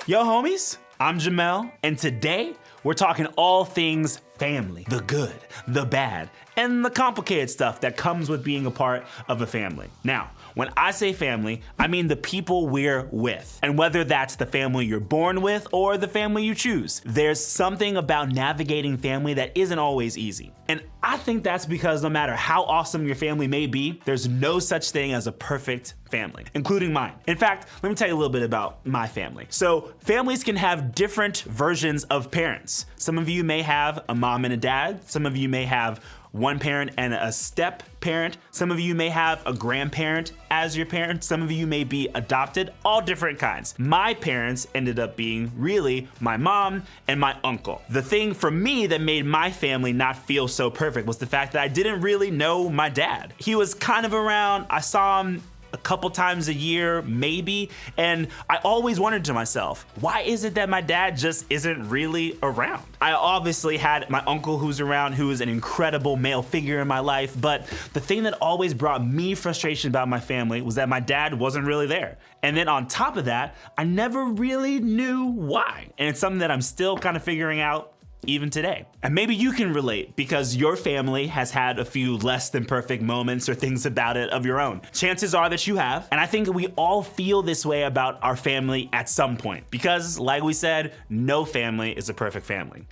Yo homies, I'm Jamel, and today we're talking all things family. The good, the bad, and the complicated stuff that comes with being a part of a family. Now, when I say family, I mean the people we're with. And whether that's the family you're born with or the family you choose, there's something about navigating family that isn't always easy. And I think that's because no matter how awesome your family may be, there's no such thing as a perfect family, including mine. In fact, let me tell you a little bit about my family. So families can have different versions of parents. Some of you may have a mom and a dad. Some of you may have one parent and a step parent. Some of you may have a grandparent as your parent. Some of you may be adopted, all different kinds. My parents ended up being really my mom and my uncle. The thing for me that made my family not feel so perfect was the fact that I didn't really know my dad. He was kind of around, I saw him a couple times a year, maybe, and I always wondered to myself, why is it that my dad just isn't really around? I obviously had my uncle who's around, who is an incredible male figure in my life, but the thing that always brought me frustration about my family was that my dad wasn't really there. And then on top of that, I never really knew why. And it's something that I'm still kind of figuring out even today. And maybe you can relate because your family has had a few less than perfect moments or things about it of your own. Chances are that you have, and I think we all feel this way about our family at some point because, like we said, no family is a perfect family.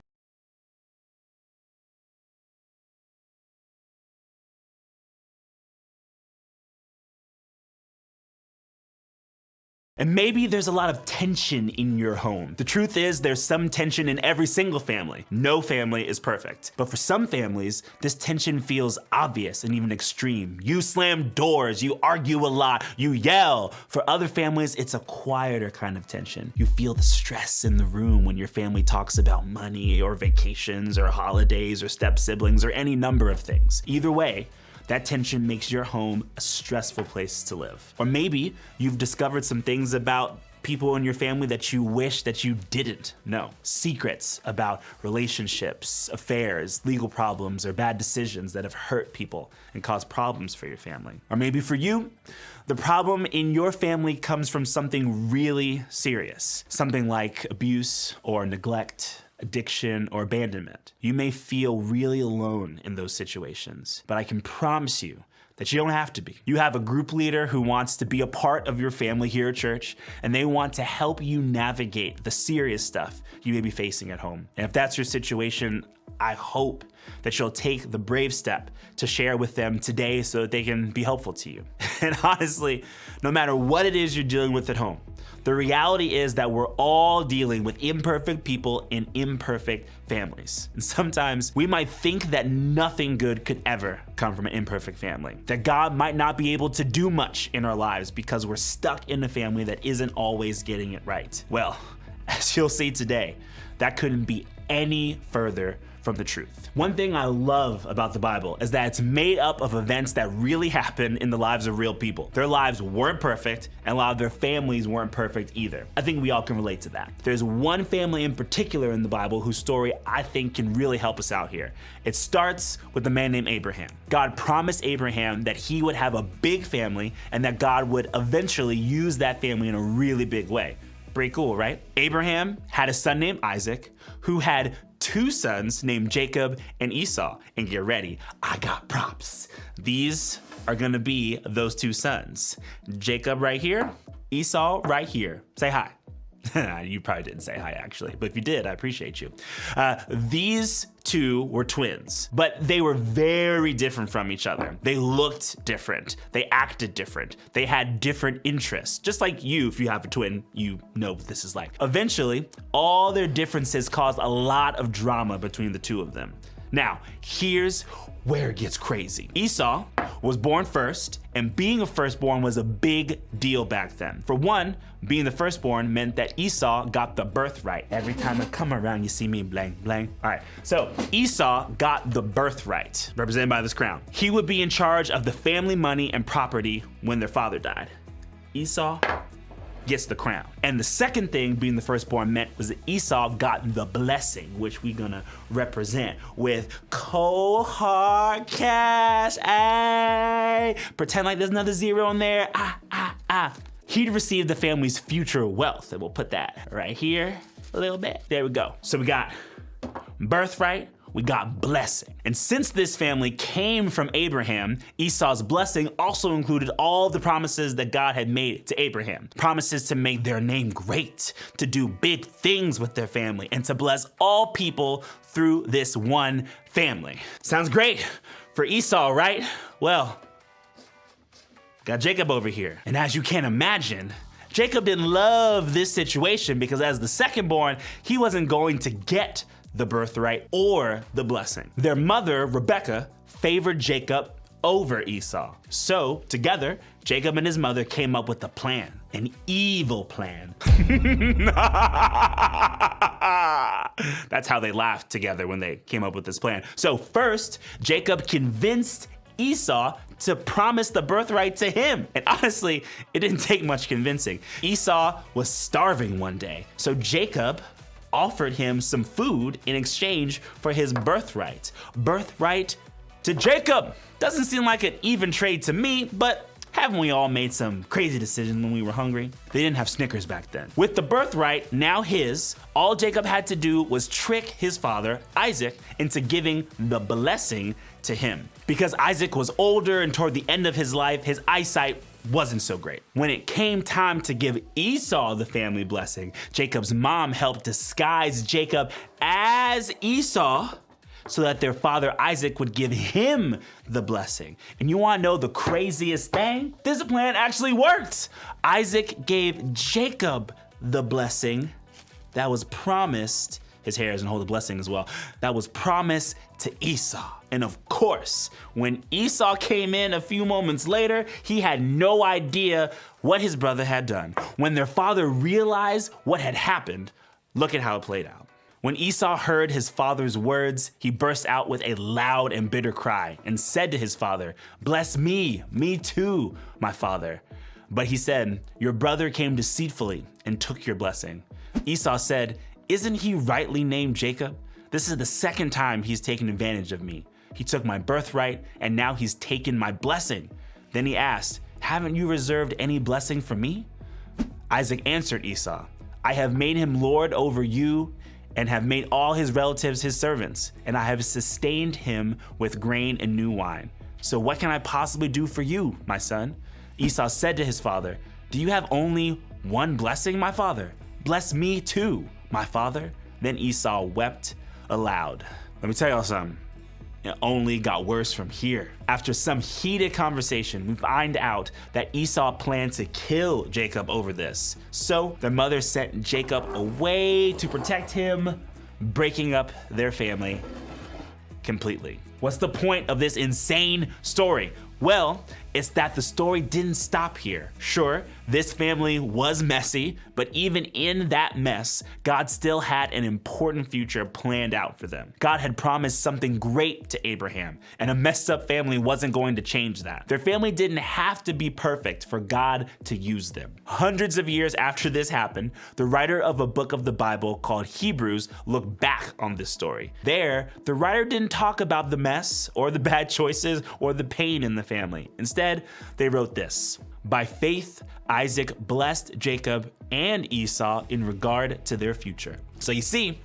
And maybe there's a lot of tension in your home. The truth is there's some tension in every single family. No family is perfect. But for some families, this tension feels obvious and even extreme. You slam doors, you argue a lot, you yell. For other families, it's a quieter kind of tension. You feel the stress in the room when your family talks about money or vacations or holidays or step siblings or any number of things. Either way, that tension makes your home a stressful place to live. Or maybe you've discovered some things about people in your family that you wish that you didn't know. Secrets about relationships, affairs, legal problems, or bad decisions that have hurt people and caused problems for your family. Or maybe for you, the problem in your family comes from something really serious. Something like abuse or neglect, addiction, or abandonment. You may feel really alone in those situations, but I can promise you that you don't have to be. You have a group leader who wants to be a part of your family here at church, and they want to help you navigate the serious stuff you may be facing at home. And if that's your situation, I hope that you'll take the brave step to share with them today so that they can be helpful to you. And honestly, no matter what it is you're dealing with at home, the reality is that we're all dealing with imperfect people in imperfect families. And sometimes we might think that nothing good could ever come from an imperfect family, that God might not be able to do much in our lives because we're stuck in a family that isn't always getting it right. Well, as you'll see today, that couldn't be any further from the truth. One thing I love about the Bible is that it's made up of events that really happen in the lives of real people. Their lives weren't perfect, and a lot of their families weren't perfect either. I think we all can relate to that. There's one family in particular in the Bible whose story I think can really help us out here. It starts with a man named Abraham. God promised Abraham that he would have a big family and that God would eventually use that family in a really big way. Pretty cool, right? Abraham had a son named Isaac who had two sons named Jacob and Esau. And get ready, I got props. These are gonna be those two sons. Jacob right here, Esau right here. Say hi. You probably didn't say hi actually, but if you did, I appreciate you. These two were twins, but they were very different from each other. They looked different. They acted different. They had different interests. Just like you, if you have a twin, you know what this is like. Eventually, all their differences caused a lot of drama between the two of them. Now, here's where it gets crazy. Esau was born first, and being a firstborn was a big deal back then. For one, being the firstborn meant that Esau got the birthright. Every time I come around, you see me blang, blang. All right, so Esau got the birthright, represented by this crown. He would be in charge of the family money and property when their father died. Esau gets the crown. And the second thing being the firstborn meant was that Esau got the blessing, which we're gonna represent with cold hard cash. Ay, pretend like there's another zero in there. he'd receive the family's future wealth. And we'll put that right here a little bit. There we go. So we got birthright, we got blessing. And since this family came from Abraham, Esau's blessing also included all the promises that God had made to Abraham. Promises to make their name great, to do big things with their family, and to bless all people through this one family. Sounds great for Esau, right? Well, got Jacob over here. And as you can imagine, Jacob didn't love this situation because as the second born, he wasn't going to get the birthright or the blessing. Their mother, Rebecca, favored Jacob over Esau. So together, Jacob and his mother came up with a plan, an evil plan. That's how they laughed together when they came up with this plan. So first, Jacob convinced Esau to promise the birthright to him. And honestly, it didn't take much convincing. Esau was starving one day, so Jacob offered him some food in exchange for his birthright. Birthright to Jacob. Doesn't seem like an even trade to me, but haven't we all made some crazy decisions when we were hungry? They didn't have Snickers back then. With the birthright now his, all Jacob had to do was trick his father, Isaac, into giving the blessing to him. Because Isaac was older and toward the end of his life, his eyesight wasn't so great. When it came time to give Esau the family blessing, Jacob's mom helped disguise Jacob as Esau so that their father Isaac would give him the blessing. And you wanna know the craziest thing? This plan actually worked. Isaac gave Jacob the blessing that was promised. His hair doesn't hold the blessing as well. That was promised to Esau. And of course, when Esau came in a few moments later, he had no idea what his brother had done. When their father realized what had happened, look at how it played out. When Esau heard his father's words, he burst out with a loud and bitter cry and said to his father, "Bless me too, my father." But he said, "Your brother came deceitfully and took your blessing." Esau said, "Isn't he rightly named Jacob? This is the second time he's taken advantage of me. He took my birthright and now he's taken my blessing." Then he asked, "Haven't you reserved any blessing for me?" Isaac answered Esau, "I have made him lord over you and have made all his relatives his servants, and I have sustained him with grain and new wine. So what can I possibly do for you, my son?" Esau said to his father, "Do you have only one blessing, my father? Bless me too, my father." Then Esau wept aloud. Let me tell y'all something. It only got worse from here. After some heated conversation, we find out that Esau planned to kill Jacob over this. So their mother sent Jacob away to protect him, breaking up their family completely. What's the point of this insane story? Well, it's that the story didn't stop here. Sure, this family was messy, but even in that mess, God still had an important future planned out for them. God had promised something great to Abraham, and a messed up family wasn't going to change that. Their family didn't have to be perfect for God to use them. Hundreds of years after this happened, the writer of a book of the Bible called Hebrews looked back on this story. There, the writer didn't talk about the mess or the bad choices or the pain in the family. Instead, they wrote this: "By faith, Isaac blessed Jacob and Esau in regard to their future." So you see,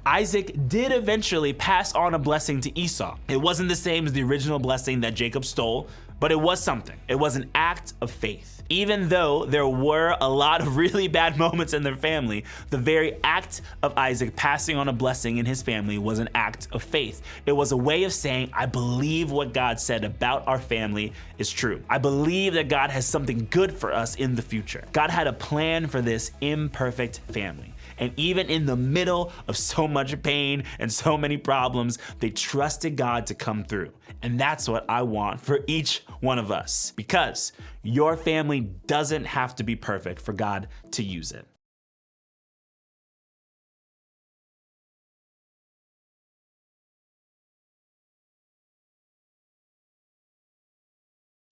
Isaac did eventually pass on a blessing to Esau. It wasn't the same as the original blessing that Jacob stole, but it was something. It was an act of faith. Even though there were a lot of really bad moments in their family, the very act of Isaac passing on a blessing in his family was an act of faith. It was a way of saying, I believe what God said about our family is true. I believe that God has something good for us in the future. God had a plan for this imperfect family. And even in the middle of so much pain and so many problems, they trusted God to come through. And that's what I want for each one of us, because your family doesn't have to be perfect for God to use it.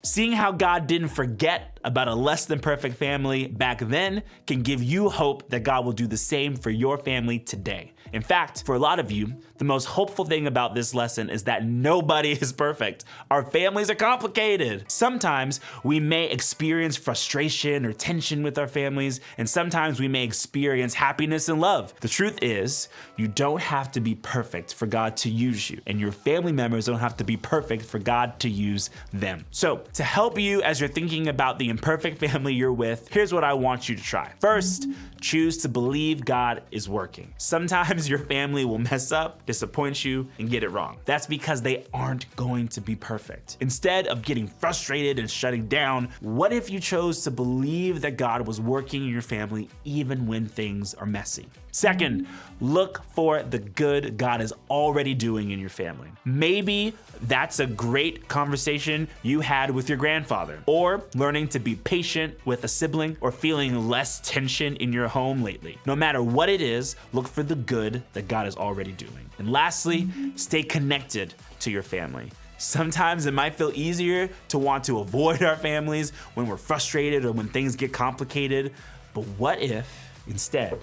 Seeing how God didn't forget about a less than perfect family back then can give you hope that God will do the same for your family today. In fact, for a lot of you, the most hopeful thing about this lesson is that nobody is perfect. Our families are complicated. Sometimes we may experience frustration or tension with our families, and sometimes we may experience happiness and love. The truth is, you don't have to be perfect for God to use you, and your family members don't have to be perfect for God to use them. So, to help you as you're thinking about the imperfect family you're with, here's what I want you to try. First, choose to believe God is working. Sometimes your family will mess up, disappoint you, and get it wrong. That's because they aren't going to be perfect. Instead of getting frustrated and shutting down, what if you chose to believe that God was working in your family even when things are messy? Second, look for the good God is already doing in your family. Maybe that's a great conversation you had with your grandfather, or learning to be patient with a sibling, or feeling less tension in your home lately. No matter what it is, look for the good that God is already doing. And lastly, stay connected to your family. Sometimes it might feel easier to want to avoid our families when we're frustrated or when things get complicated, but what if instead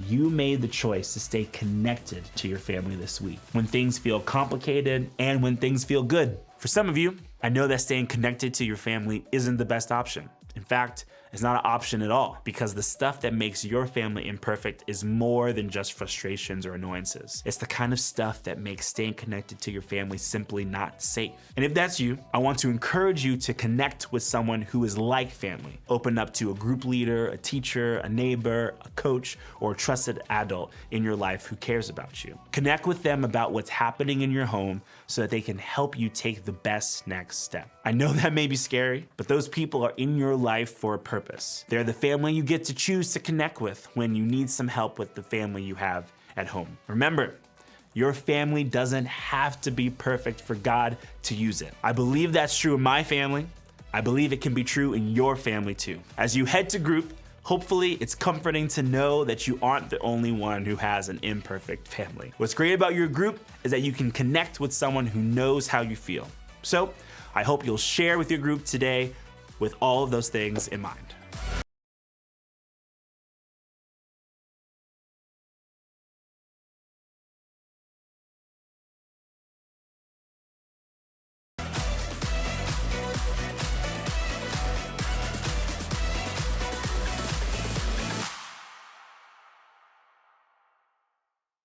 you made the choice to stay connected to your family this week when things feel complicated and when things feel good? For some of you, I know that staying connected to your family isn't the best option. In fact, it's not an option at all, because the stuff that makes your family imperfect is more than just frustrations or annoyances. It's the kind of stuff that makes staying connected to your family simply not safe. And if that's you, I want to encourage you to connect with someone who is like family. Open up to a group leader, a teacher, a neighbor, a coach, or a trusted adult in your life who cares about you. Connect with them about what's happening in your home so that they can help you take the best next step. I know that may be scary, but those people are in your life for a purpose. They're the family you get to choose to connect with when you need some help with the family you have at home. Remember, your family doesn't have to be perfect for God to use it. I believe that's true in my family. I believe it can be true in your family too. As you head to group, hopefully it's comforting to know that you aren't the only one who has an imperfect family. What's great about your group is that you can connect with someone who knows how you feel. So I hope you'll share with your group today with all of those things in mind.